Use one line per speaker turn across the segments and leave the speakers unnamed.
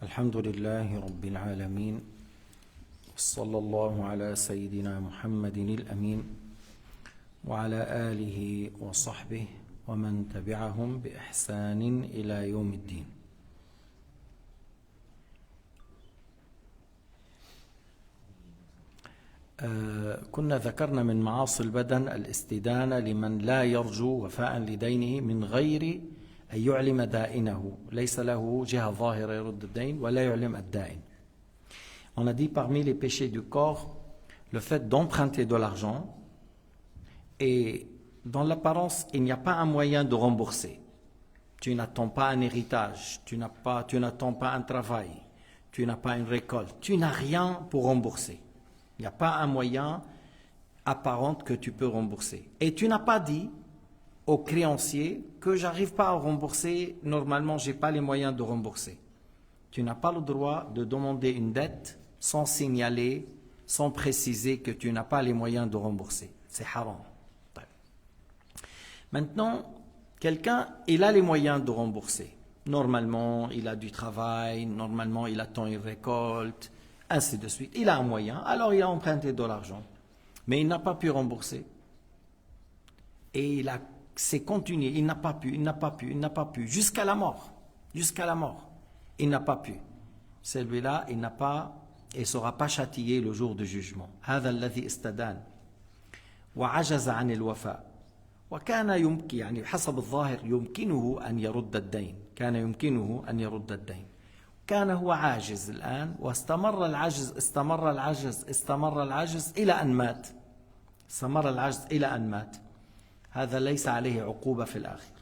الحمد لله رب العالمين صلى الله على سيدنا محمد الأمين وعلى آله وصحبه ومن تبعهم بإحسان إلى يوم الدين. كنا ذكرنا من معاصي البدن الاستدانة لمن لا يرجو وفاء لدينه من غير أن يعلم دائنه، ليس له جهة ظاهرة يرد الدين ولا يعلم الدائن. On a dit parmi les péchés du corps, le fait d'emprunter de l'argent et dans l'apparence, il n'y a pas un moyen de rembourser. Tu n'attends pas un héritage, tu n'attends pas un travail, tu n'as pas une récolte, tu n'as rien pour rembourser. Il n'y a pas un moyen apparent que tu peux rembourser. Et tu n'as pas dit au créancier que j'arrive pas à rembourser, normalement je n'ai pas les moyens de rembourser. Tu n'as pas le droit de demander une dette sans signaler, sans préciser que tu n'as pas les moyens de rembourser. C'est haram. Maintenant, quelqu'un, il a les moyens de rembourser. Normalement, il a du travail, normalement, il attend une récolte, ainsi de suite. Il a un moyen, alors il a emprunté de l'argent. Mais il n'a pas pu rembourser. Et c'est continué, il n'a pas pu, jusqu'à la mort. Jusqu'à la mort. Il n'a pas pu. Celui-là, il ne sera pas châtié le jour du jugement. هذا الذي استدان وعجز عن الوفاء وكان يمكن يعني حسب الظاهر يمكنه أن يرد الدين. كان هو عاجز الآن واستمر العجز إلى أن مات. هذا ليس عليه عقوبة في الآخرة.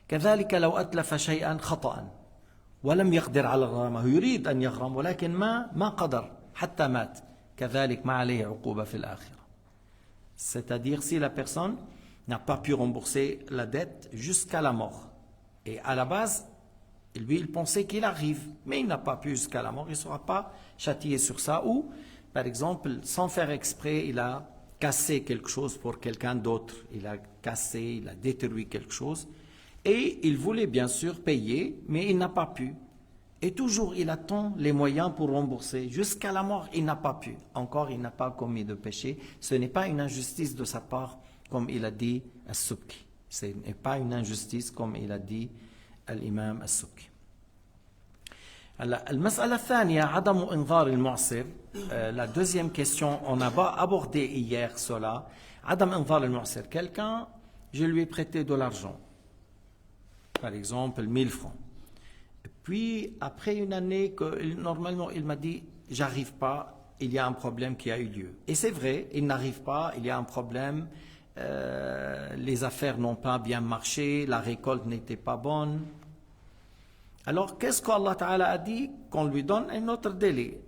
كذلك لو أتلف شيئا خطأ ولم يقدر على الغرامة، يريد أن يغرم ولكن ما قدر حتى مات، كذلك ما عليه عقوبة في الآخرة. C'est-à-dire si la personne n'a pas pu rembourser la dette jusqu'à la mort. Et à la base, lui, il pensait qu'il arrive, mais il n'a pas pu jusqu'à la mort, il ne sera pas châtié sur ça. Ou, par exemple, sans faire exprès, il a cassé quelque chose pour quelqu'un d'autre. Il a détruit quelque chose. Et il voulait bien sûr payer, mais il n'a pas pu. Et toujours, il attend les moyens pour rembourser. Jusqu'à la mort, il n'a pas pu. Encore, il n'a pas commis de péché. Ce n'est pas une injustice de sa part, comme il a dit As-Subki. Ce n'est pas une injustice, comme il a dit l'imam As-Subki. المسألة الثانية عدم إنظار المعسر. La deuxième question, on a abordé hier cela. عدم إنظار المعسر. Quelqu'un, je lui ai prêté de l'argent. Par exemple, 1000 francs. Et puis, après une année, normalement, il m'a dit, j'arrive pas, il y a un problème qui a eu lieu. Et c'est vrai, il n'arrive pas, il y a un problème, les affaires n'ont pas bien marché, la récolte n'était pas bonne. Alors, qu'est-ce qu'Allah Ta'ala a dit? Qu'on lui donne un autre délai.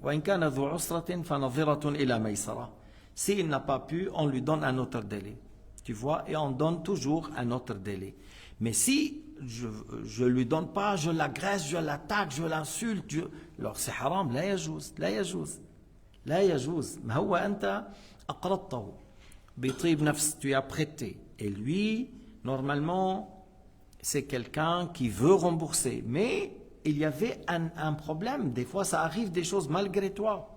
S'il n'a pas pu, on lui donne un autre délai. Tu vois, et on donne toujours un autre délai. Mais si je ne lui donne pas, je l'agresse, je l'attaque, je l'insulte, alors c'est haram, لا يجوز. ما هو أنت أقرضته بطيب نفس, tu as prêté. Et lui, normalement, c'est quelqu'un qui veut rembourser. Mais il y avait un problème. Des fois, ça arrive des choses malgré toi.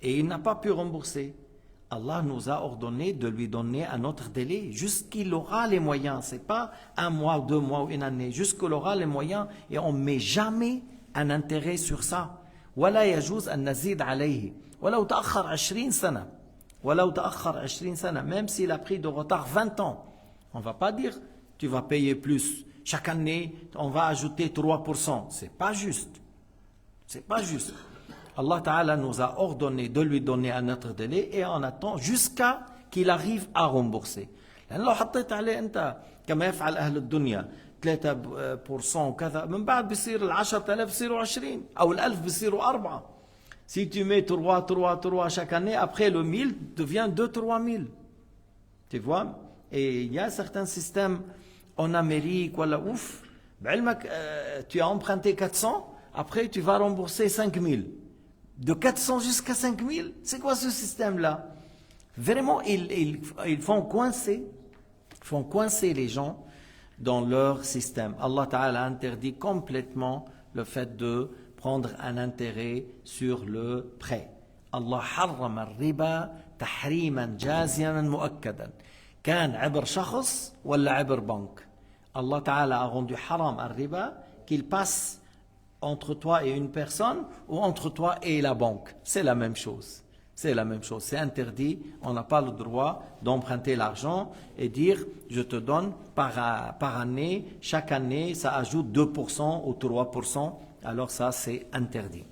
Et il n'a pas pu rembourser. Allah nous a ordonné de lui donner un autre délai, jusqu'il aura les moyens. Ce n'est pas un mois, 2 mois ou une année, jusqu'il aura les moyens. Et on ne met jamais un intérêt sur ça. ولا يجوز أن نزيد عليه ولو تأخر 20 سنة. Même s'il a pris de retard 20 ans. On ne va pas dire tu vas payer plus. Chaque année, on va ajouter 3%. Ce n'est pas juste. Allah Ta'ala nous a ordonné de lui donner un autre délai et on attend jusqu'à qu'il arrive à rembourser. لأن لو حطيت عليه أنت كما يفعل أهل الدنيا 3% وكذا من بعد بيصير 10,000 بيصيروا 20 أو 1000 بيصيروا 4. Si tu mets 3 chaque année, après le 1000 devient 2-3 000. Tu vois? Et il y a certains systèmes en Amérique, voilà, ouf, tu as emprunté 400, après tu vas rembourser 5000. De 400 jusqu'à 5000, c'est quoi ce système-là? Vraiment, ils font coincer les gens dans leur système. Allah Ta'ala interdit complètement le fait de prendre un intérêt sur le prêt. Allah حرم الربا تحريما جازما مؤكدا. كان عبر شخص ولا عبر بنك. Allah Ta'ala a rendu haram un riba qu'il passe entre toi et une personne ou entre toi et la banque. C'est la même chose. C'est la même chose. C'est interdit. On n'a pas le droit d'emprunter l'argent et dire je te donne par année. Chaque année, ça ajoute 2% ou 3%. Alors ça, c'est interdit.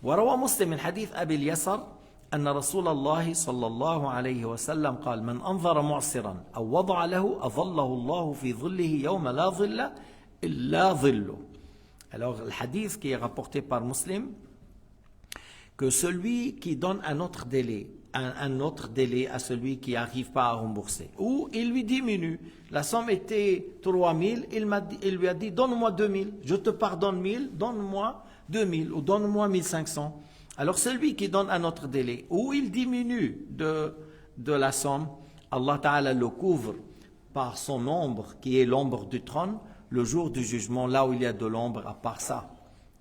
وروى مسلم من حديث أبي اليسر أن رسول الله صلى الله عليه وسلم قال من أنظر معسرا أو وضع له أظله الله في ظله يوم لا ظل إلا ظله. Alors le hadith qui est rapporté par Muslim, que celui qui donne un autre délai à celui qui n'arrive pas à rembourser, ou il lui diminue, la somme était 3000, il lui a dit donne-moi 2000, je te pardonne 1000, donne-moi 2000 ou donne-moi 1500. Alors celui qui donne un autre délai, ou il diminue de la somme, Allah Ta'ala le couvre par son ombre, qui est l'ombre du trône, le jour du jugement, là où il y a de l'ombre à part ça.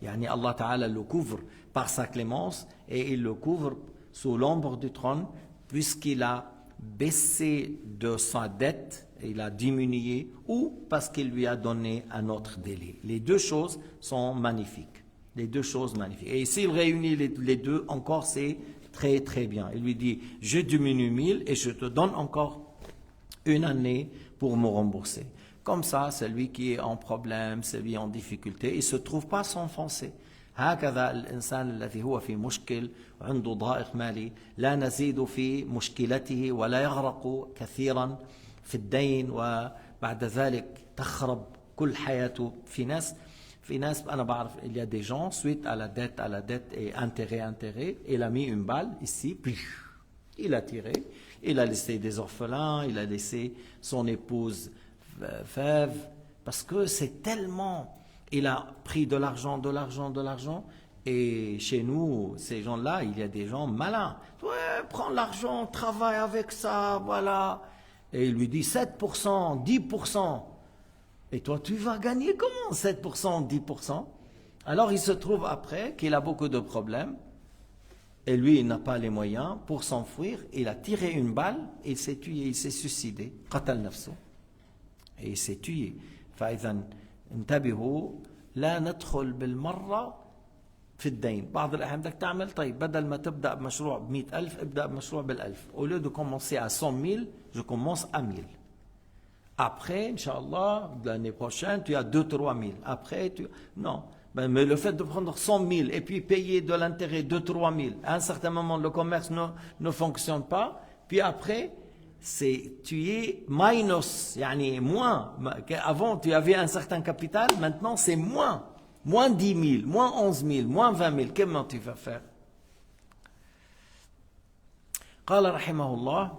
Yani Allah Ta'ala le couvre par sa clémence et il le couvre sous l'ombre du trône puisqu'il a baissé de sa dette, il a diminué, ou parce qu'il lui a donné un autre délai. Les deux choses sont magnifiques. Les deux choses magnifiques. Et s'il réunit les deux, encore c'est très très bien. Il lui dit, je diminue 1000 et je te donne encore une année pour me rembourser. Comme ça, celui qui est en problème, celui en difficulté, il ne se trouve pas à s'enfoncer. هكذا الإنسان الذي هو في مشكل وعنده ضائق مالي لا نزيد في مشكلته ولا يغرق كثيرا في الدين وبعد ذلك تخرب كل حياته. في ناس أنا بعرف il y a des gens suite à la dette et intérêt, il a mis une balle ici, puis il a tiré, il a laissé des orphelins, il a laissé son épouse veuve, parce que c'est tellement, il a pris de l'argent, et chez nous, ces gens-là, il y a des gens malins. Ouais, prends l'argent, travaille avec ça, voilà. Et il lui dit 7%, 10%. Et toi, tu vas gagner comment 7%, 10%? Alors il se trouve après qu'il a beaucoup de problèmes, et lui, il n'a pas les moyens pour s'enfuir. Il a tiré une balle, et il s'est tué, il s'est suicidé. قتل نفسه. Et il s'est tué. فإذا انتبهوا لا ندخل بالمرة في الدين. بعض الأحيان بدك تعمل طيب بدل ما تبدأ بمشروع ب100,000 ابدأ بمشروع بال1000. Au lieu de commencer à 100,000, je commence à 1000. Après, Inch'Allah, l'année prochaine, tu as 2-3 000. Après, non. Mais le fait de prendre 100,000 et puis payer de l'intérêt 2-3 000, à un certain moment, le commerce ne fonctionne pas. Puis après, tu es minus, yani moins. Avant, tu avais un certain capital, maintenant, c'est moins. Moins 10 000, moins 11 000, moins 20 000. Comment tu vas faire? قال رحمه الله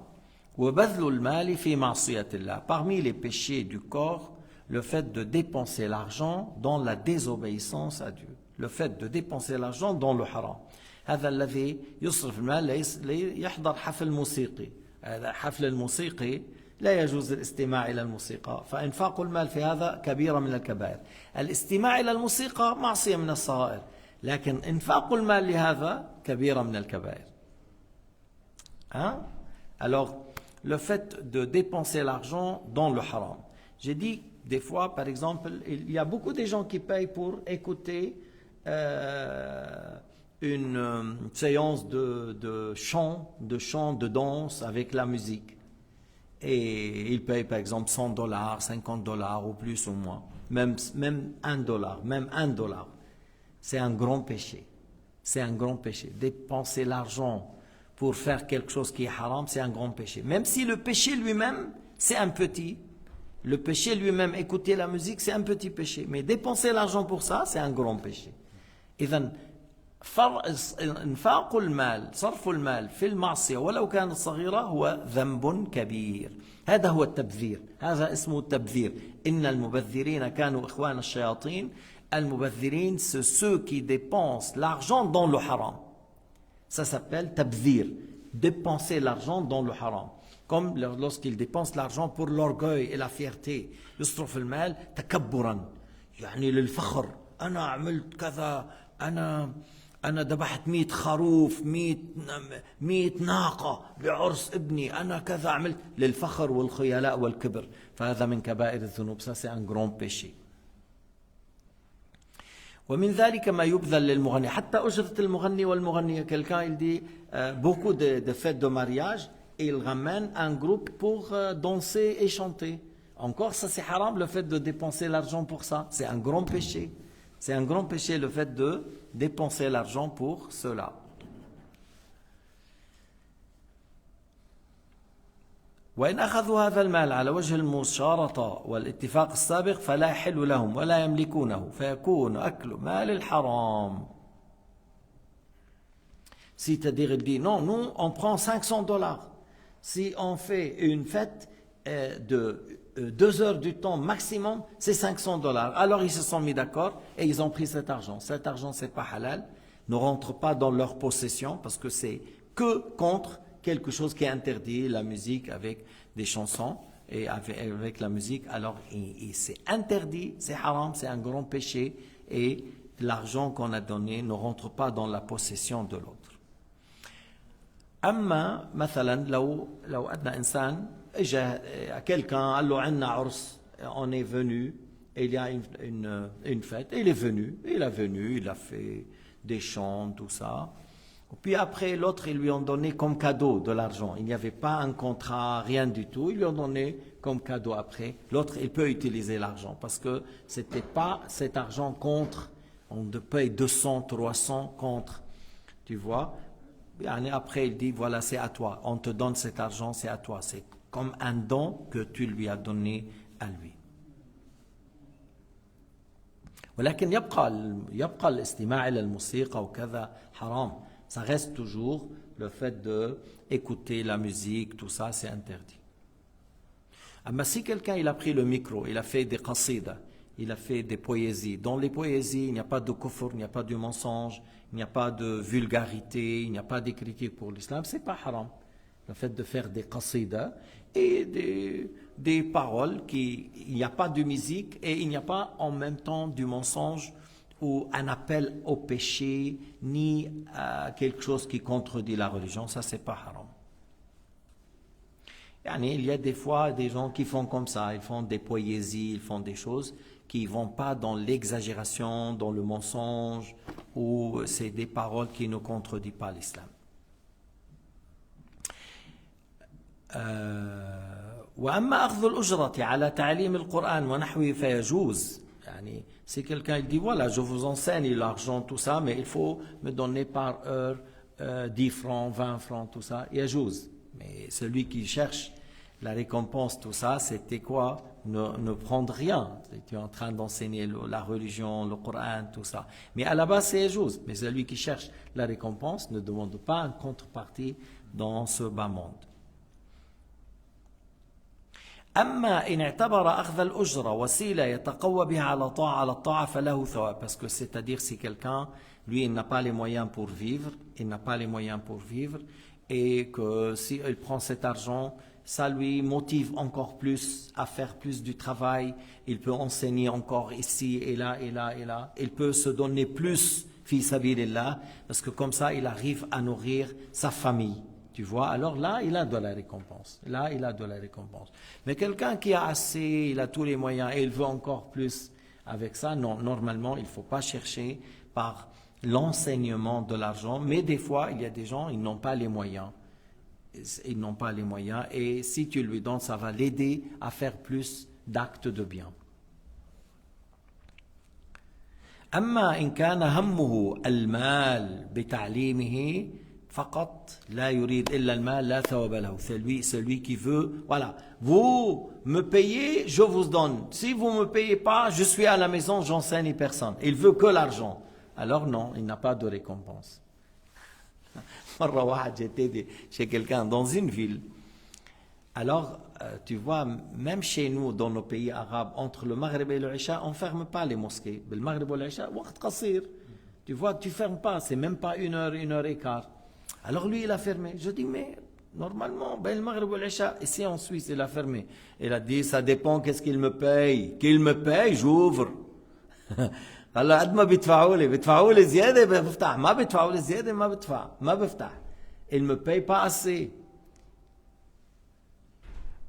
وبذل المال في معصية الله. Parmi les péchés du corps, le fait de dépenser l'argent dans la désobéissance à Dieu. Le fait de dépenser l'argent dans le haram. هذا الذي يصرف المال ليحضر حفل موسيقي. هذا حفل الموسيقي لا يجوز الاستماع إلى الموسيقى. فإنفاق المال في هذا كبيرة من الكبائر. الاستماع إلى الموسيقى معصية من الصغائر. لكن إنفاق المال لهذا كبيرة من الكبائر. Alors, le fait de dépenser l'argent dans le haram. J'ai dit, des fois, par exemple, il y a beaucoup de gens qui payent pour écouter une séance de chant, de danse avec la musique. Et ils payent, par exemple, $100, $50 ou plus ou moins. Même $1. C'est un grand péché. C'est un grand péché. Dépenser l'argent pour faire quelque chose qui est haram, c'est un grand péché. Même si le péché lui-même, c'est un petit. Le péché lui-même, écouter la musique, c'est un petit péché. Mais dépenser l'argent pour ça, c'est un grand péché. إذن إنفاق المال صرف المال في المعصية ولو كانت صغيرة هو ذنب كبير. هذا هو التبذير. هذا اسمه التبذير. إن المبذرين كانوا إخوان الشياطين. المبذرين, c'est ceux qui dépensent l'argent dans le haram. Ça s'appelle tabzir, dépenser l'argent dans le haram. Comme lorsqu'ils dépensent l'argent pour l'orgueil et la fierté. يصرف المال تكبرا يعني للفخر. أنا عملت كذا أنا ذبحت 100 خروف 100 ناقة بعرس ابني، أنا كذا عملت، للفخر والخيلاء والكبر، فهذا من كبائر الذنوب. Ça c'est un grand péché. ومن ذلك ما يبذل للمغني، حتى أجرة المغني والمغنية. Quelqu'un il dit beaucoup de fêtes de mariage et il ramène un groupe pour danser et chanter. Encore ça c'est haram, le fait de dépenser l'argent pour ça, c'est un grand péché. C'est un grand péché le fait de dépenser l'argent pour cela. وإن أخذوا هذا المال على وجه المشارطة والاتفاق السابق فلا يحل لهم ولا يملكونه فيكون أكل مال الحرام. C'est-à-dire il dit non, nous on prend $500. Si on fait une fête de 2 heures du temps maximum, c'est $500. Alors ils se sont mis d'accord et ils ont pris cet argent. Cet argent c'est pas halal, ne rentre pas dans leur possession parce que c'est que contre quelque chose qui est interdit, la musique avec des chansons et avec la musique. Alors c'est interdit, c'est haram, c'est un grand péché et l'argent qu'on a donné ne rentre pas dans la possession de l'autre. أما مثلا لو أدنى إنسان إجا quelqu'un قال له عندنا عرس, on est venu, et il y a une fête, il est venu, il a fait des chants, tout ça. Puis après, l'autre, ils lui ont donné comme cadeau de l'argent. Il n'y avait pas un contrat, rien du tout. Ils lui ont donné comme cadeau après. L'autre, il peut utiliser l'argent parce que c'était pas cet argent contre, on paye 200, 300 contre, tu vois. Et après, il dit, voilà, c'est à toi. On te donne cet argent, c'est à toi. C'est comme un don que tu lui as donné à lui. ولكن يبقى الاستماع إلى الموسيقى وكذا حرام. Ça reste toujours le fait d'écouter la musique, tout ça, c'est interdit. Mais si quelqu'un il a pris le micro, il a fait des qasida, il a fait des poésies. Dans les poésies, il n'y a pas de kufr, il n'y a pas de mensonge, il n'y a pas de vulgarité, il n'y a pas de critique pour l'islam, c'est pas haram. Le fait de faire des qasida et des paroles, il n'y a pas de musique et il n'y a pas en même temps du mensonge ou un appel au péché, ni à quelque chose qui contredit la religion, ça c'est pas haram. Il y a des fois des gens qui font comme ça, ils font des poésies, ils font des choses qui ne vont pas dans l'exagération, dans le mensonge, ou c'est des paroles qui ne contredisent pas l'islam. وأما أخذ الأجرة على تعليم القرآن ونحوه فيجوز. Si quelqu'un dit voilà, je vous enseigne l'argent, tout ça, mais il faut me donner par heure 10 francs, 20 francs, tout ça, yajouz. Mais celui qui cherche la récompense, tout ça, c'était quoi? Ne prendre rien. Tu es en train d'enseigner la religion, le Coran, tout ça. Mais à la base, c'est yajouz. Mais celui qui cherche la récompense ne demande pas une contrepartie dans ce bas monde. أما إن اعتبر أخذ الأجرة وسيلة يتقوى بها على الطاعة فله ثواب. Parce que c'est-à-dire si quelqu'un, lui, il n'a pas les moyens pour vivre, et que si il prend cet argent, ça lui motive encore plus à faire plus du travail, il peut enseigner encore ici et là, il peut se donner plus fi sabilillah, parce que comme ça, il arrive à nourrir sa famille. Tu vois, alors là, il a de la récompense. Mais quelqu'un qui a assez, il a tous les moyens et il veut encore plus avec ça, non, normalement, il ne faut pas chercher par l'enseignement de l'argent. Mais des fois, il y a des gens, ils n'ont pas les moyens. Et si tu lui donnes, ça va l'aider à faire plus d'actes de bien. أما إن كان همه المال بتعليمه فقط لا يريد إلا المال لا ثواب له. Celui qui veut, voilà, vous me payez, je vous donne. Si vous ne me payez pas, je suis à la maison, j'enseigne personne. Il veut que l'argent. Alors non, il n'a pas de récompense. J'étais chez quelqu'un dans une ville. Alors, tu vois, même chez nous, dans nos pays arabes, entre le Maghreb et le Isha, on ne ferme pas les mosquées. Le Maghreb et le Isha, وقت قصير. Tu vois, tu ne fermes pas, c'est même pas 1 heure et quart. Alors lui, il a fermé. Je dis, mais normalement, le Maghreb ou l'Isha, ici en Suisse, il a fermé. Il a dit, ça dépend qu'est-ce qu'il me paye. Qu'il me paye, j'ouvre. هلا قد ما بيدفعوا لي زيادة بفتح، ما بيدفعوا لي زيادة ما بدفع، ما بفتح. Il me paye pas assez.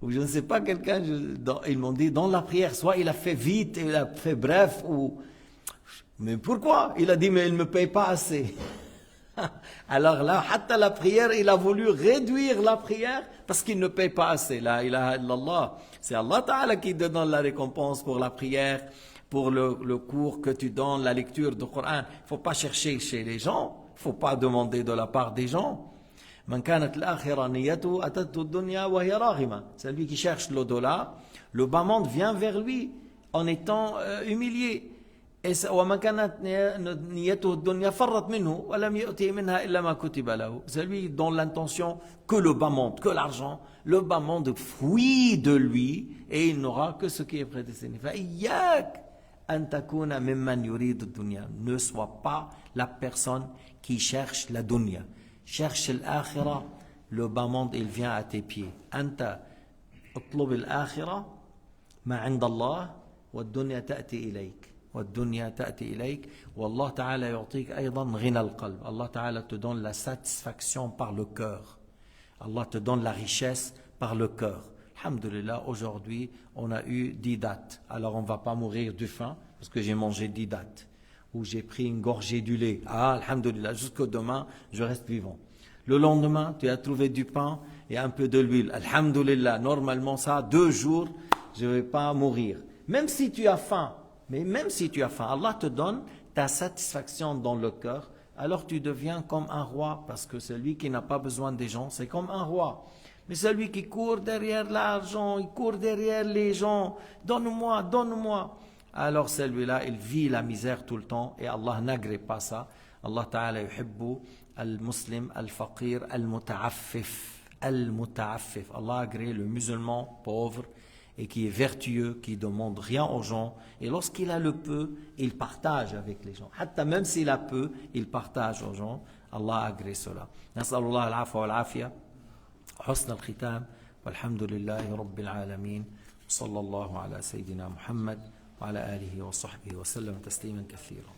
Ou je ne sais pas, quelqu'un, ils m'ont dit dans la prière, soit il a fait vite, il a fait bref, ou... Mais pourquoi? Il a dit, mais il ne me paye pas assez. Alors là, hatta la prière, il a voulu réduire la prière parce qu'il ne paye pas assez. La ilaha illallah. C'est Allah Ta'ala qui te donne la récompense pour la prière, pour le cours que tu donnes, la lecture du Coran. Il ne faut pas chercher chez les gens. Il ne faut pas demander de la part des gens. Man kanat al-akhira niyatu atatu ad-dunya wa hiya raghima. C'est lui qui cherche l'au-delà. Le bas monde vient vers lui en étant humilié. ومن كانت نيته الدنيا فرت منه ولم يؤتي منها إلا ما كتب له. Celui dont l'intention que le bas monde, que l'argent, le bas monde fuit de lui et il n'aura que ce qui est prédestiné. فإياك أن تكون ممن يريد الدنيا. Ne sois pas la personne qui cherche la dunya. Cherche l'akhira, le bas monde il vient à tes pieds. أنت اطلب الآخرة ما عند الله والدنيا تأتي إليك. والدنيا تأتي إليك والله تعالى يعطيك أيضا غنى القلب. Allah Ta'ala te donne la satisfaction par le cœur. Allah te donne la richesse par le cœur. Alhamdulillah, aujourd'hui, on a eu 10 dates. Alors on ne va pas mourir de faim parce que j'ai mangé 10 dates. Ou j'ai pris une gorgée du lait. Ah, alhamdulillah, jusqu'au demain, je reste vivant. Le lendemain, tu as trouvé du pain et un peu de l'huile. Alhamdulillah, normalement ça, 2 jours, je ne vais pas mourir. Même si tu as faim, mais même si tu as faim, Allah te donne ta satisfaction dans le cœur, alors tu deviens comme un roi, parce que celui qui n'a pas besoin des gens, c'est comme un roi. Mais celui qui court derrière l'argent, il court derrière les gens, donne-moi, donne-moi. Alors celui-là, il vit la misère tout le temps, et Allah n'agrée pas ça. Allah Ta'ala yuhibbu al-muslim, al-faqir, al-muta'affif. Al-muta'affif. Allah agrée le musulman pauvre, et qui est vertueux, qui ne demande rien aux gens. Et lorsqu'il a le peu, il partage avec les gens. Hatta même s'il a peu, il partage aux gens. Allah agrée cela. نسأل الله العفو والعافية حسن الختام والحمد لله رب العالمين صلى الله على سيدنا محمد وعلى آله وصحبه وسلم تسليما كثيرا.